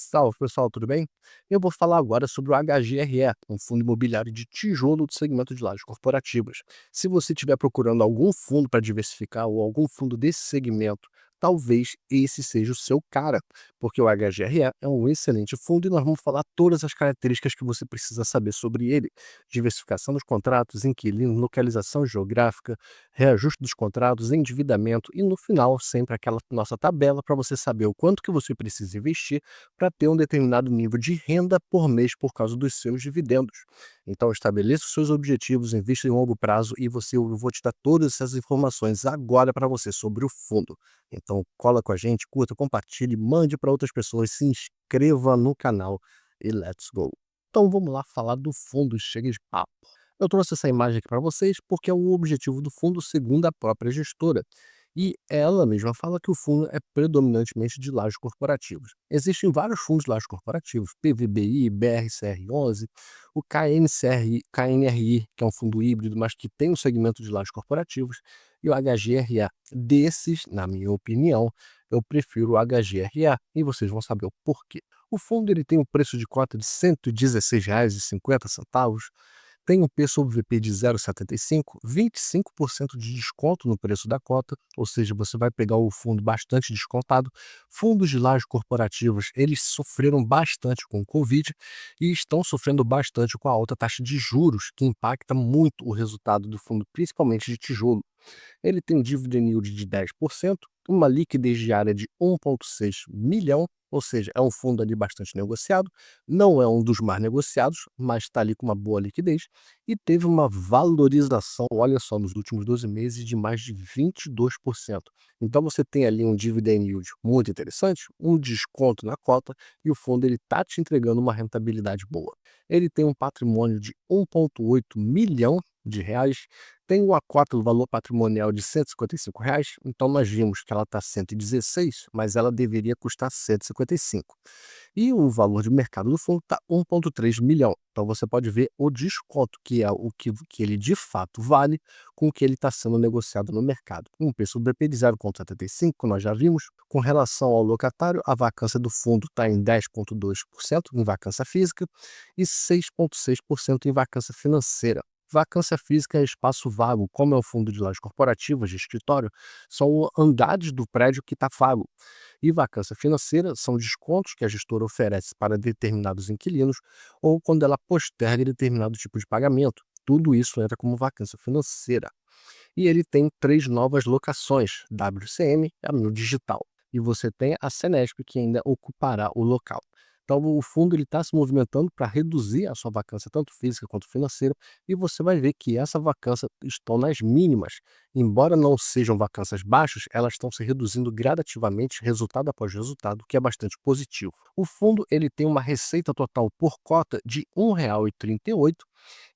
Salve pessoal, tudo bem? Eu vou falar agora sobre o HGRE, um fundo imobiliário de tijolo do segmento de lajes corporativas. Se você estiver procurando algum fundo para diversificar ou algum fundo desse segmento, talvez esse seja o seu cara, porque o HGRE é um excelente fundo e nós vamos falar todas as características que você precisa saber sobre ele: diversificação dos contratos, inquilino, localização geográfica, reajuste dos contratos, endividamento e no final sempre aquela nossa tabela para você saber o quanto que você precisa investir para ter um determinado nível de renda por mês por causa dos seus dividendos. Então estabeleça os seus objetivos, invista em longo prazo e eu vou te dar todas essas informações agora para você sobre o fundo. Então cola com a gente, curta, compartilhe, mande para outras pessoas, se inscreva no canal e let's go. Então vamos lá falar do fundo, chega de papo. Eu trouxe essa imagem aqui para vocês porque é o objetivo do fundo segundo a própria gestora. E ela mesma fala que o fundo é predominantemente de lajes corporativas. Existem vários fundos de lajes corporativos, PVBI, BRCR11, o KNRI, que é um fundo híbrido, mas que tem um segmento de lajes corporativos, e o HGRA. Desses, na minha opinião, eu prefiro o HGRA e vocês vão saber o porquê. O fundo ele tem um preço de cota de R$ 116,50, tem um P sobre VP de 0,75, 25% de desconto no preço da cota, ou seja, você vai pegar o fundo bastante descontado. Fundos de lajes corporativas, eles sofreram bastante com o Covid e estão sofrendo bastante com a alta taxa de juros, que impacta muito o resultado do fundo, principalmente de tijolo. Ele tem um dividend yield de 10%, uma liquidez diária de 1,6 milhão, ou seja, é um fundo ali bastante negociado, não é um dos mais negociados, mas está ali com uma boa liquidez, e teve uma valorização, olha só, nos últimos 12 meses de mais de 22%. Então você tem ali um dividend yield muito interessante, um desconto na cota, e o fundo ele está te entregando uma rentabilidade boa. Ele tem um patrimônio de 1,8 milhão de reais, tem uma cota do valor patrimonial de R$ 155, então nós vimos que ela está 116, mas ela deveria custar 155. E o valor de mercado do fundo está 1,3 milhão. Então você pode ver o desconto, que é o que ele de fato vale com o que ele está sendo negociado no mercado. Um preço do BP de 0,75, nós já vimos. Com relação ao locatário, a vacância do fundo está em 10,2% em vacância física e 6,6% em vacância financeira. Vacância física é espaço vago, como é o fundo de lajes corporativas de escritório, são andares do prédio que está vago. E vacância financeira são descontos que a gestora oferece para determinados inquilinos ou quando ela posterga determinado tipo de pagamento. Tudo isso entra como vacância financeira. E ele tem três novas locações, WCM, é no digital. E você tem a Senesp, que ainda ocupará o local. Então, o fundo está se movimentando para reduzir a sua vacância, tanto física quanto financeira, e você vai ver que essa vacância estão nas mínimas. Embora não sejam vacâncias baixas, elas estão se reduzindo gradativamente, resultado após resultado, o que é bastante positivo. O fundo ele tem uma receita total por cota de R$ 1,38.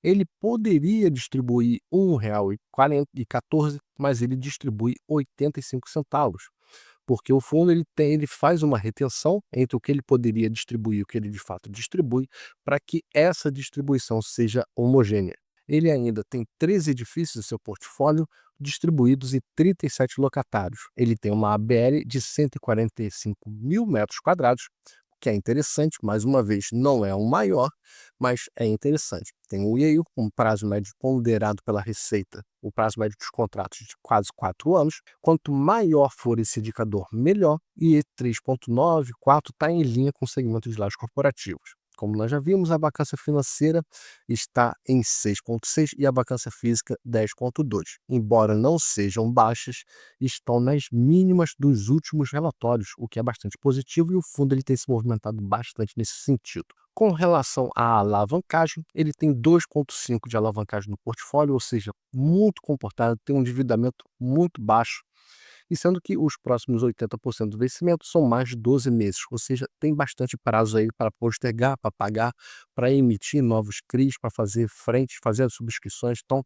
Ele poderia distribuir R$ 1,14, mas ele distribui 85 centavos, porque o fundo ele faz uma retenção entre o que ele poderia distribuir e o que ele de fato distribui, para que essa distribuição seja homogênea. Ele ainda tem 13 edifícios em seu portfólio, distribuídos em 37 locatários. Ele tem uma ABL de 145 mil metros quadrados, o que é interessante, mais uma vez, não é o maior, mas é interessante. Tem o IEU, um prazo médio ponderado pela Receita, o prazo médio dos contratos de quase 4 anos. Quanto maior for esse indicador, melhor, e 3,9, 4 está em linha com o segmento de lajes corporativos. Como nós já vimos, a vacância financeira está em 6,6 e a vacância física 10,2. Embora não sejam baixas, estão nas mínimas dos últimos relatórios, o que é bastante positivo, e o fundo ele tem se movimentado bastante nesse sentido. Com relação à alavancagem, ele tem 2,5 de alavancagem no portfólio, ou seja, muito comportado, tem um endividamento muito baixo, e sendo que os próximos 80% do vencimento são mais de 12 meses, ou seja, tem bastante prazo aí para postergar, para pagar, para emitir novos CRIs, para fazer frente, fazer as subscrições. Então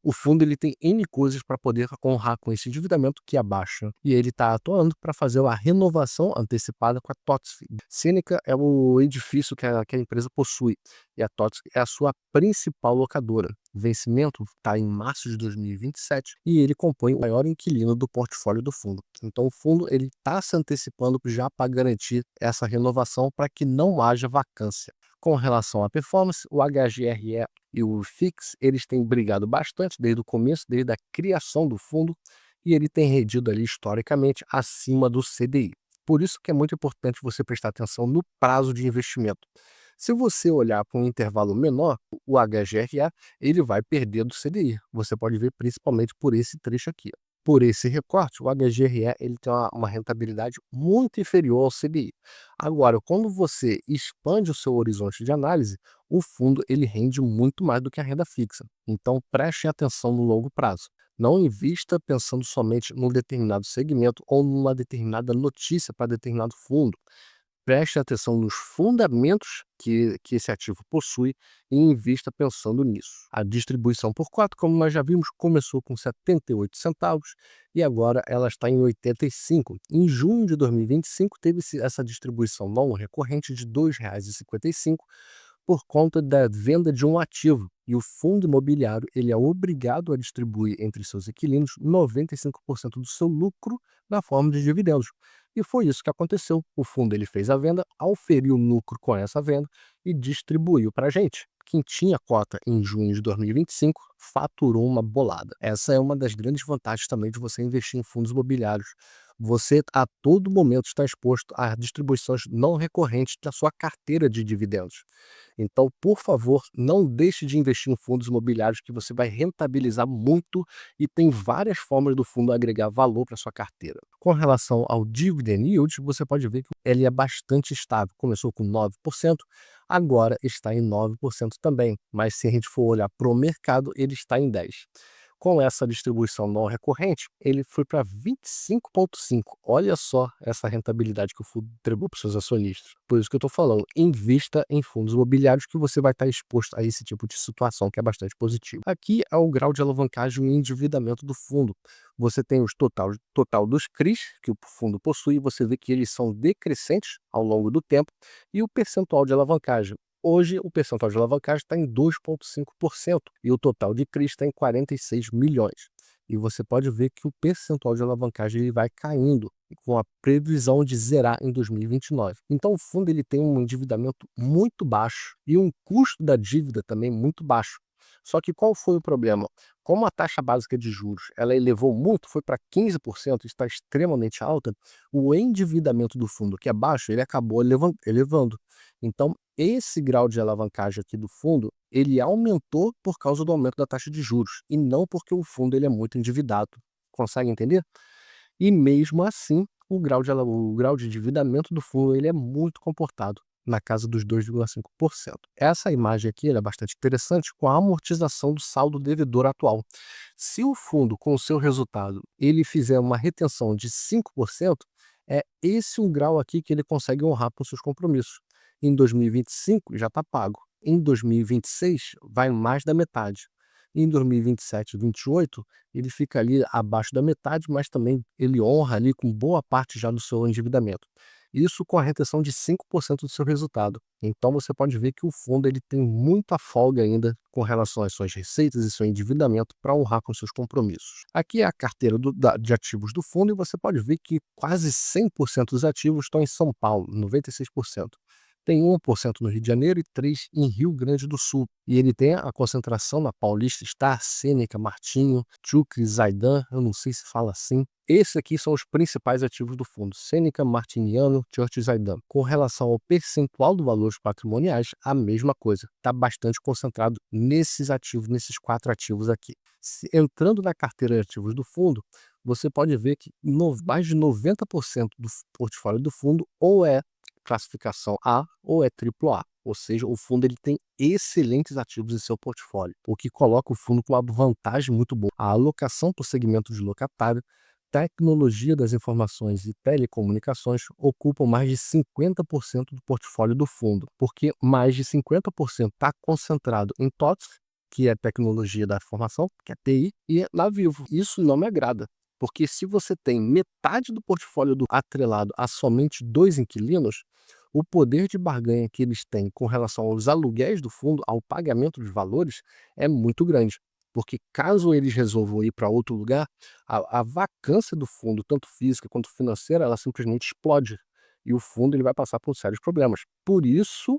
o fundo ele tem N coisas para poder honrar com esse endividamento que abaixa. E ele está atuando para fazer a renovação antecipada com a TOTS. Cênica é o edifício que a empresa possui. e a TOTVS é a sua principal locadora. O vencimento está em março de 2027 e ele compõe o maior inquilino do portfólio do fundo. Então o fundo ele está se antecipando já para garantir essa renovação para que não haja vacância. Com relação à performance, o HGRE e o FIX, eles têm brigado bastante desde o começo, desde a criação do fundo, e ele tem rendido ali historicamente acima do CDI. Por isso que é muito importante você prestar atenção no prazo de investimento. Se você olhar para um intervalo menor, o HGRE ele vai perder do CDI. Você pode ver principalmente por esse trecho aqui. Por esse recorte, o HGRE ele tem uma rentabilidade muito inferior ao CDI. Agora, quando você expande o seu horizonte de análise, o fundo ele rende muito mais do que a renda fixa. Então, preste atenção no longo prazo. Não invista pensando somente num determinado segmento ou numa determinada notícia para determinado fundo. Preste atenção nos fundamentos que esse ativo possui e invista pensando nisso. A distribuição por cota, como nós já vimos, começou com 78 centavos e agora ela está em 85. Em junho de 2025, teve essa distribuição não recorrente de R$ 2,55 por conta da venda de um ativo. E o fundo imobiliário ele é obrigado a distribuir entre seus inquilinos 95% do seu lucro na forma de dividendos. E foi isso que aconteceu. O fundo ele fez a venda, auferiu o lucro com essa venda e distribuiu para a gente. Quem tinha cota em junho de 2025 faturou uma bolada. Essa é uma das grandes vantagens também de você investir em fundos imobiliários. Você a todo momento está exposto a distribuições não recorrentes da sua carteira de dividendos. Então, por favor, não deixe de investir em fundos imobiliários que você vai rentabilizar muito e tem várias formas do fundo agregar valor para sua carteira. Com relação ao dividend yield, você pode ver que ele é bastante estável. Começou com 9%, agora está em 9% também. Mas se a gente for olhar para o mercado, ele está em 10%. Com essa distribuição não recorrente, ele foi para 25,5. Olha só essa rentabilidade que o fundo entregou para os seus acionistas. Por isso que eu estou falando, invista em fundos imobiliários que você vai estar exposto a esse tipo de situação que é bastante positivo. Aqui é o grau de alavancagem e endividamento do fundo. Você tem os total dos CRIs que o fundo possui, você vê que eles são decrescentes ao longo do tempo, e o percentual de alavancagem. Hoje, o percentual de alavancagem está em 2,5% e o total de CRIs está em 46 milhões. E você pode ver que o percentual de alavancagem ele vai caindo, com a previsão de zerar em 2029. Então, o fundo ele tem um endividamento muito baixo e um custo da dívida também muito baixo. Só que qual foi o problema? Como a taxa básica de juros ela elevou muito, foi para 15%, está extremamente alta, o endividamento do fundo, que é baixo, ele acabou elevando. Então, esse grau de alavancagem aqui do fundo, ele aumentou por causa do aumento da taxa de juros, e não porque o fundo ele é muito endividado. Consegue entender? E mesmo assim, o grau de endividamento do fundo ele é muito comportado, na casa dos 2,5%. Essa imagem aqui ela é bastante interessante com a amortização do saldo devedor atual. Se o fundo, com o seu resultado, ele fizer uma retenção de 5%, é esse o grau aqui que ele consegue honrar com seus compromissos. Em 2025 já está pago. Em 2026 vai mais da metade. Em 2027 e 2028 ele fica ali abaixo da metade, mas também ele honra ali com boa parte já do seu endividamento. Isso com a retenção de 5% do seu resultado. Então você pode ver que o fundo ele tem muita folga ainda com relação às suas receitas e seu endividamento para honrar com seus compromissos. Aqui é a carteira de ativos do fundo e você pode ver que quase 100% dos ativos estão em São Paulo, 96%. Tem 1% no Rio de Janeiro e 3% em Rio Grande do Sul. E ele tem a concentração na Paulista Star, Sêneca, Martinho, Chucre, Zaidan, eu não sei se fala assim. Esses aqui são os principais ativos do fundo, Sêneca, Martiniano, Church e Zaidan. Com relação ao percentual do valores patrimoniais, a mesma coisa. Está bastante concentrado nesses ativos, nesses 4 ativos aqui. Entrando na carteira de ativos do fundo, você pode ver que mais de 90% do portfólio do fundo ou é classificação A ou é AAA, ou seja, o fundo ele tem excelentes ativos em seu portfólio, o que coloca o fundo com uma vantagem muito boa. A alocação por segmento de locatário, tecnologia das informações e telecomunicações ocupam mais de 50% do portfólio do fundo, porque mais de 50% está concentrado em TOTS, que é tecnologia da informação, que é TI, e na Vivo. Isso não me agrada. Porque se você tem metade do portfólio atrelado a somente 2 inquilinos, o poder de barganha que eles têm com relação aos aluguéis do fundo, ao pagamento dos valores, é muito grande. Porque caso eles resolvam ir para outro lugar, a vacância do fundo, tanto física quanto financeira, ela simplesmente explode. E o fundo ele vai passar por sérios problemas. Por isso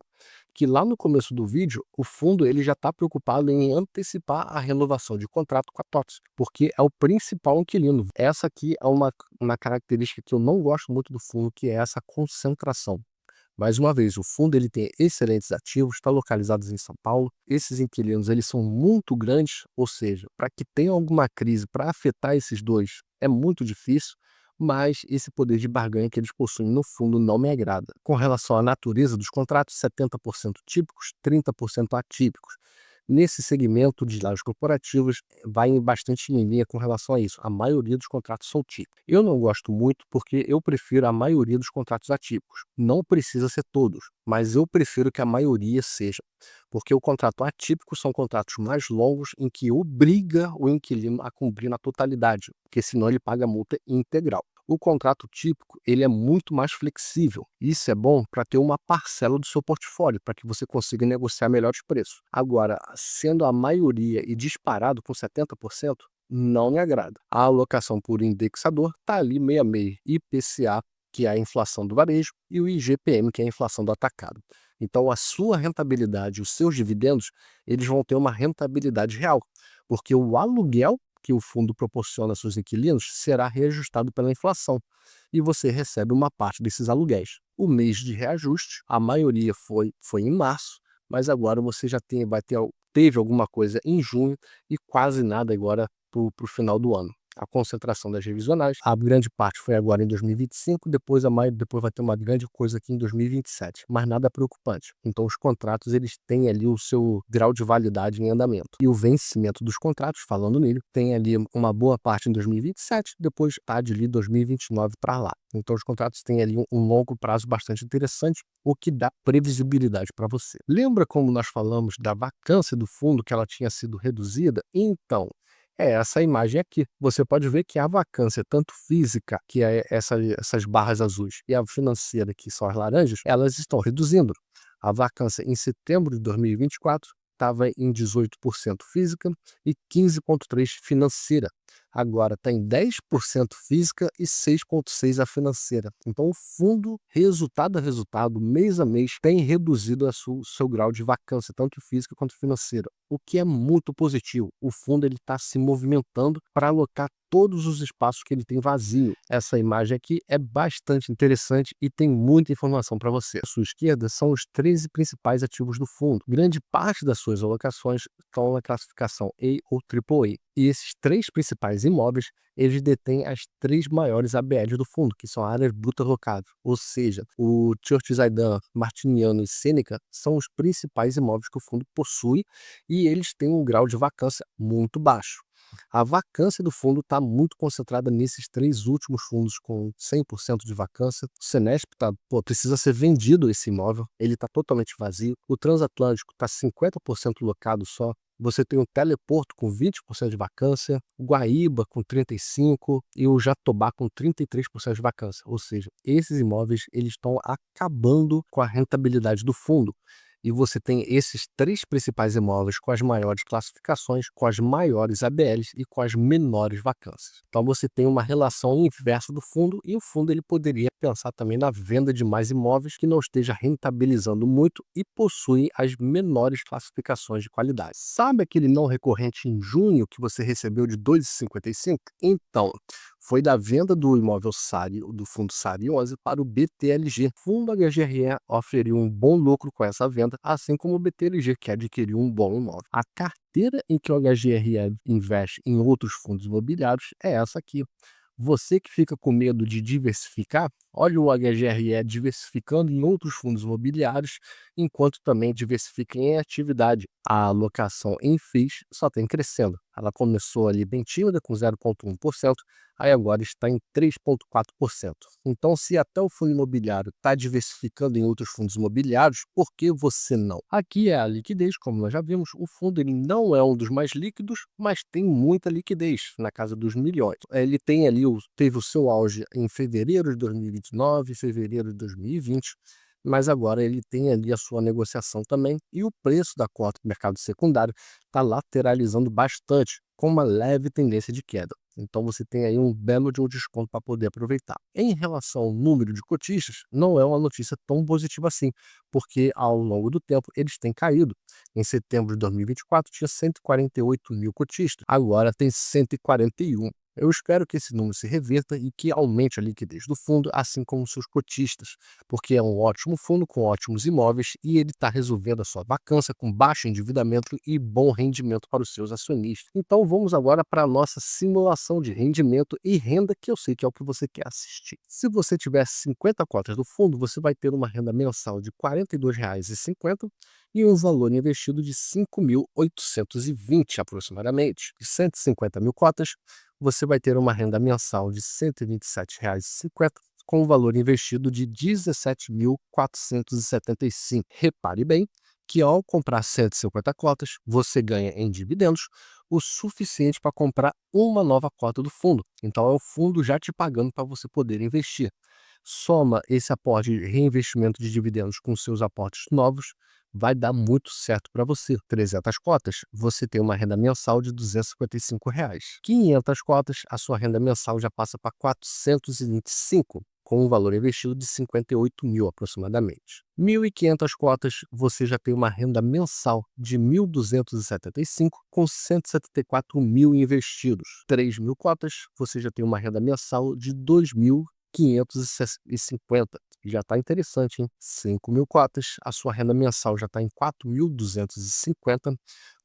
que lá no começo do vídeo, o fundo ele já está preocupado em antecipar a renovação de contrato com a TOTS, porque é o principal inquilino. Essa aqui é uma característica que eu não gosto muito do fundo, que é essa concentração. Mais uma vez, o fundo ele tem excelentes ativos, está localizados em São Paulo. Esses inquilinos eles são muito grandes, ou seja, para que tenha alguma crise para afetar esses dois é muito difícil, mas esse poder de barganha que eles possuem no fundo não me agrada. Com relação à natureza dos contratos, 70% típicos, 30% atípicos. Nesse segmento de lajes corporativas, vai bastante em linha com relação a isso. A maioria dos contratos são típicos. Eu não gosto muito porque eu prefiro a maioria dos contratos atípicos. Não precisa ser todos, mas eu prefiro que a maioria seja. Porque o contrato atípico são contratos mais longos em que obriga o inquilino a cumprir na totalidade, porque senão ele paga a multa integral. O contrato típico, ele é muito mais flexível. Isso é bom para ter uma parcela do seu portfólio, para que você consiga negociar melhores preços. Agora, sendo a maioria e disparado com 70%, não me agrada. A alocação por indexador está ali meio a meio. IPCA, que é a inflação do varejo, e o IGPM, que é a inflação do atacado. Então, a sua rentabilidade, os seus dividendos, eles vão ter uma rentabilidade real, porque o aluguel que o fundo proporciona aos seus inquilinos será reajustado pela inflação e você recebe uma parte desses aluguéis. O mês de reajuste, a maioria foi em março, mas agora você já teve alguma coisa em junho e quase nada agora para o final do ano. A concentração das revisionais, a grande parte foi agora em 2025, depois vai ter uma grande coisa aqui em 2027, mas nada preocupante. Então os contratos eles têm ali o seu grau de validade em andamento. E o vencimento dos contratos, falando nele, tem ali uma boa parte em 2027, depois está de ali 2029 para lá. Então os contratos têm ali um longo prazo bastante interessante, o que dá previsibilidade para você. Lembra como nós falamos da vacância do fundo, que ela tinha sido reduzida? Então, é essa imagem aqui. Você pode ver que a vacância, tanto física, que é essas barras azuis, e a financeira, que são as laranjas, elas estão reduzindo. A vacância em setembro de 2024 estava em 18% física e 15,3% financeira. Agora está em 10% física e 6,6% a financeira. Então, o fundo, resultado a resultado, mês a mês, tem reduzido o seu grau de vacância, tanto física quanto financeira, o que é muito positivo. O fundo está se movimentando para alocar todos os espaços que ele tem vazio. Essa imagem aqui é bastante interessante e tem muita informação para você. À sua esquerda são os 13 principais ativos do fundo. Grande parte das suas alocações estão na classificação A ou AAA. E esses três principais imóveis, eles detêm as três maiores ABLs do fundo, que são áreas brutas locáveis. Ou seja, o Church Zaidan, Martiniano e Sêneca são os principais imóveis que o fundo possui e eles têm um grau de vacância muito baixo. A vacância do fundo está muito concentrada nesses três últimos fundos com 100% de vacância. O Senesp precisa ser vendido esse imóvel, ele está totalmente vazio. O Transatlântico está 50% locado só. Você tem o Teleporto com 20% de vacância, o Guaíba com 35% e o Jatobá com 33% de vacância. Ou seja, esses imóveis eles estão acabando com a rentabilidade do fundo. E você tem esses três principais imóveis com as maiores classificações, com as maiores ABLs e com as menores vacâncias. Então você tem uma relação inversa do fundo e o fundo ele poderia pensar também na venda de mais imóveis que não esteja rentabilizando muito e possui as menores classificações de qualidade. Sabe aquele não recorrente em junho que você recebeu de 2,55? Então, foi da venda do imóvel SARI, do fundo SARI 11 para o BTLG. O fundo HGRE oferiu um bom lucro com essa venda, assim como o BTLG, que adquiriu um bom imóvel. A carteira em que o HGRE investe em outros fundos imobiliários é essa aqui. Você que fica com medo de diversificar, olha o HGRE diversificando em outros fundos imobiliários, enquanto também diversifica em atividade. A alocação em FIIs só tem crescendo. Ela começou ali bem tímida, com 0,1%, aí agora está em 3,4%. Então, se até o fundo imobiliário está diversificando em outros fundos imobiliários, por que você não? Aqui é a liquidez, como nós já vimos, o fundo ele não é um dos mais líquidos, mas tem muita liquidez, na casa dos milhões. Ele teve o seu auge em fevereiro de 2029, fevereiro de 2020, mas agora ele tem ali a sua negociação também e o preço da cota do mercado secundário está lateralizando bastante, com uma leve tendência de queda. Então você tem aí um belo de um desconto para poder aproveitar. Em relação ao número de cotistas, não é uma notícia tão positiva assim, porque ao longo do tempo eles têm caído. Em setembro de 2024 tinha 148 mil cotistas, agora tem 141. Eu espero que esse número se reverta e que aumente a liquidez do fundo, assim como seus cotistas, porque é um ótimo fundo com ótimos imóveis e ele está resolvendo a sua vacância com baixo endividamento e bom rendimento para os seus acionistas. Então vamos agora para a nossa simulação de rendimento e renda, que eu sei que é o que você quer assistir. Se você tiver 50 cotas do fundo, você vai ter uma renda mensal de R$ 42,50 e um valor investido de 5.820 aproximadamente. De 150 mil cotas, você vai ter uma renda mensal de R$ 127,50 com o valor investido de R$ 17.475. Repare bem que ao comprar 150 cotas, você ganha em dividendos o suficiente para comprar uma nova cota do fundo. Então é o fundo já te pagando para você poder investir. Soma esse aporte de reinvestimento de dividendos com seus aportes novos, vai dar muito certo para você. 300 cotas, você tem uma renda mensal de R$ 255. 500 cotas, a sua renda mensal já passa para 425, com um valor investido de 58 mil aproximadamente. 1.500 cotas, você já tem uma renda mensal de 1.275, com 174 mil investidos. 3.000 cotas, você já tem uma renda mensal de 2.550. Já está interessante, hein? 5.000 cotas, a sua renda mensal já está em 4.250,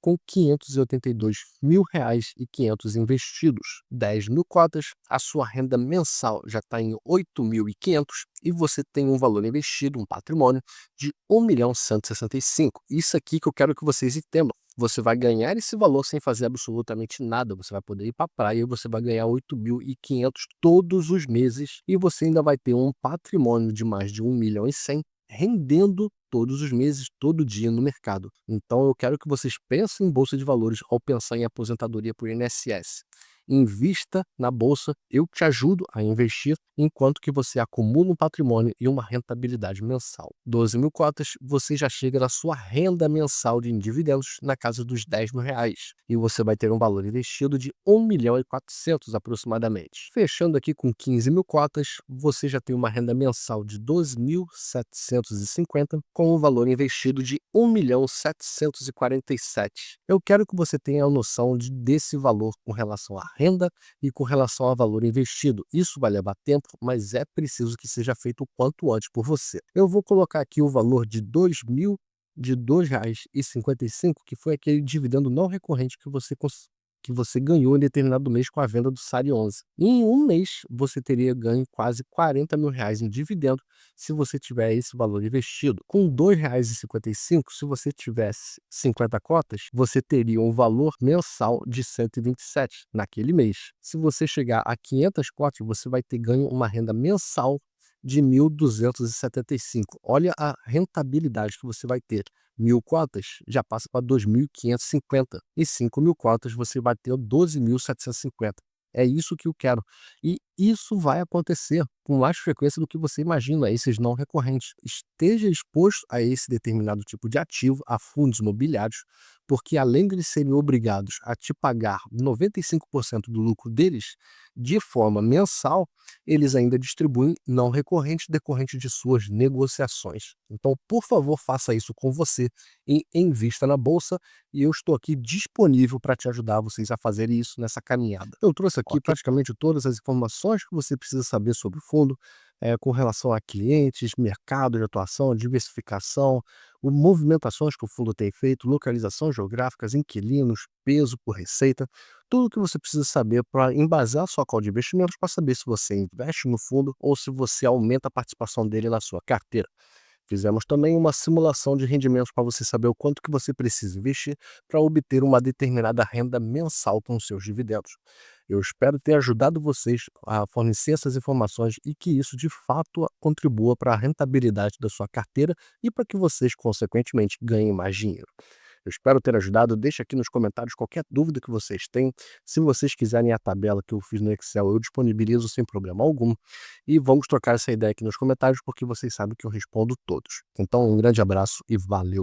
com R$ 582.500 investidos. 10.000 cotas, a sua renda mensal já está em 8.500 e você tem um valor investido, um patrimônio de 1.165. Isso aqui que eu quero que vocês entendam. Você vai ganhar esse valor sem fazer absolutamente nada. Você vai poder ir para a praia e você vai ganhar 8.500 todos os meses e você ainda vai ter um patrimônio de mais de 1.100.000 rendendo todos os meses, todo dia no mercado. Então eu quero que vocês pensem em bolsa de valores ao pensar em aposentadoria por INSS. Invista na bolsa, eu te ajudo a investir, enquanto que você acumula um patrimônio e uma rentabilidade mensal. 12.000 cotas, você já chega na sua renda mensal de dividendos na casa dos R$ 10.000 e você vai ter um valor investido de 1.400.000 aproximadamente. Fechando aqui com 15.000 cotas, você já tem uma renda mensal de 12.750 com um valor investido de 1.747. Eu quero que você tenha a noção desse valor com relação à renda e com relação ao valor investido. Isso vai levar tempo, mas é preciso que seja feito o quanto antes por você. Eu vou colocar aqui o valor de R$ 2,55, que foi aquele dividendo não recorrente que você ganhou em determinado mês com a venda do SARI 11. Em um mês, você teria ganho quase R$ 40.000 em dividendo se você tiver esse valor investido. Com R$ 2,55, se você tivesse 50 cotas, você teria um valor mensal de 127 naquele mês. Se você chegar a 500 cotas, você vai ter ganho uma renda mensal de 1.275. Olha a rentabilidade que você vai ter. 1.000 cotas já passa para 2.550 e 5.000 cotas você vai ter 12.750. É isso que eu quero. E isso vai acontecer com mais frequência do que você imagina, esses não recorrentes. Esteja exposto a esse determinado tipo de ativo, a fundos imobiliários, porque além de eles serem obrigados a te pagar 95% do lucro deles de forma mensal, eles ainda distribuem não recorrente decorrente de suas negociações. Então, por favor, faça isso com você e invista na bolsa e eu estou aqui disponível para te ajudar vocês a fazerem isso nessa caminhada. Eu trouxe aqui Ok. praticamente todas as informações que você precisa saber sobre o fundo, com relação a clientes, mercado de atuação, diversificação, movimentações que o fundo tem feito, localização geográficas, inquilinos, peso por receita, tudo que você precisa saber para embasar sua call de investimentos para saber se você investe no fundo ou se você aumenta a participação dele na sua carteira. Fizemos também uma simulação de rendimentos para você saber o quanto que você precisa investir para obter uma determinada renda mensal com os seus dividendos. Eu espero ter ajudado vocês a fornecer essas informações e que isso de fato contribua para a rentabilidade da sua carteira e para que vocês, consequentemente, ganhem mais dinheiro. Eu espero ter ajudado. Deixa aqui nos comentários qualquer dúvida que vocês têm. Se vocês quiserem a tabela que eu fiz no Excel, eu disponibilizo sem problema algum. E vamos trocar essa ideia aqui nos comentários, porque vocês sabem que eu respondo todos. Então, um grande abraço e valeu!